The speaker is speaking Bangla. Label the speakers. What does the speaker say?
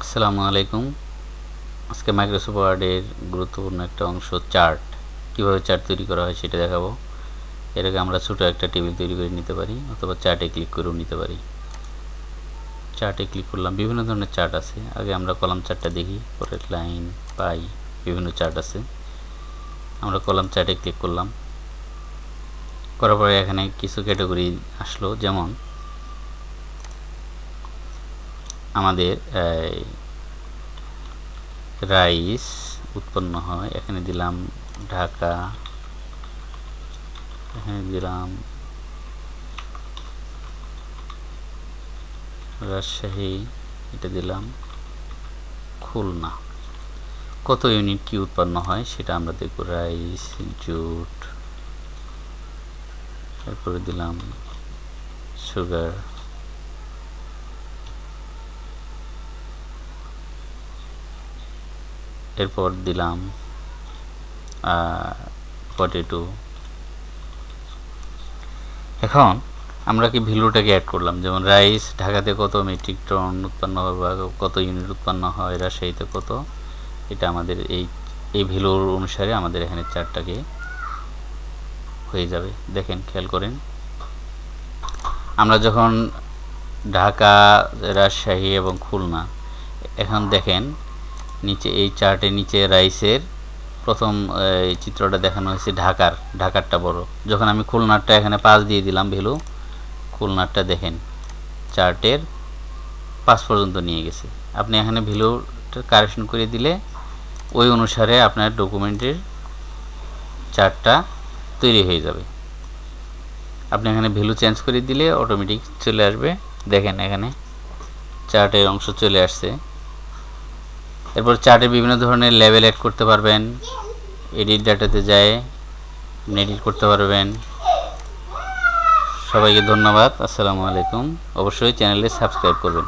Speaker 1: আসসালামু আলাইকুম। আজকে মাইক্রোসফট ওয়ার্ডের গুরুত্বপূর্ণ একটা অংশ চার্ট, কিভাবে চার্ট তৈরি করা হয় সেটা দেখাবো। এর আগে আমরা ছোটো একটা টেবিল তৈরি করে নিতে পারি অথবা চার্টে ক্লিক করেও নিতে পারি। চার্টে ক্লিক করলাম, বিভিন্ন ধরনের চার্ট আছে। আগে আমরা কলাম চার্টটা দেখি, পরে লাইন, পাই, বিভিন্ন চার্ট আছে। আমরা কলাম চার্টে ক্লিক করলাম, করার পরে এখানে কিছু ক্যাটাগরি আসলো, যেমন আমাদের রাইস উৎপন্ন হয়, এখানে দিলাম ঢাকা, এখানে দিলাম রাজশাহী, এটা দিলাম খুলনা। কত ইউনিট কি উৎপন্ন হয় সেটা আমরা দেখব। রাইস, জুট, তারপরে দিলাম সুগার, এরপর দিলাম পটেটো। এখন আমরা কি ভ্যালুটাকে অ্যাড করলাম, যেমন রাইস ঢাকাতে কত মেট্রিক টন উৎপন্ন হয় বা কত ইউনিট উৎপন্ন হয়, রাজশাহীতে কত, এটা আমাদের এই ভ্যালুর অনুসারে আমাদের এখানে চারটাকে হয়ে যাবে। দেখেন, খেয়াল করেন, আমরা যখন ঢাকা, রাজশাহী এবং খুলনা, এখন দেখেন নিচে এই চার্টের নিচে রাইসের প্রথম এই চিত্রটা দেখানো হয়েছে ঢাকারটা বড়। যখন আমি খুলনারটা এখানে 5 দিয়ে দিলাম ভ্যালু, খুলনারটা দেখেন চার্টের 5 পর্যন্ত নিয়ে গেছে। আপনি এখানে ভ্যালুটা কারেকশন করে দিলে ওই অনুসারে আপনার ডকুমেন্টের চার্টটা তৈরি হয়ে যাবে। আপনি এখানে ভ্যালু চেঞ্জ করে দিলে অটোমেটিক চলে আসবে। দেখেন এখানে চার্টের অংশ চলে আসছে। এরপর চার্টে বিভিন্ন ধরনের লেভেল অ্যাড করতে পারবেন। এডিট ডাটাতে যায় আপনি এডিট করতে পারবেন। সবাইকে ধন্যবাদ। আসসালামু আলাইকুম। অবশ্যই চ্যানেলে সাবস্ক্রাইব করবেন।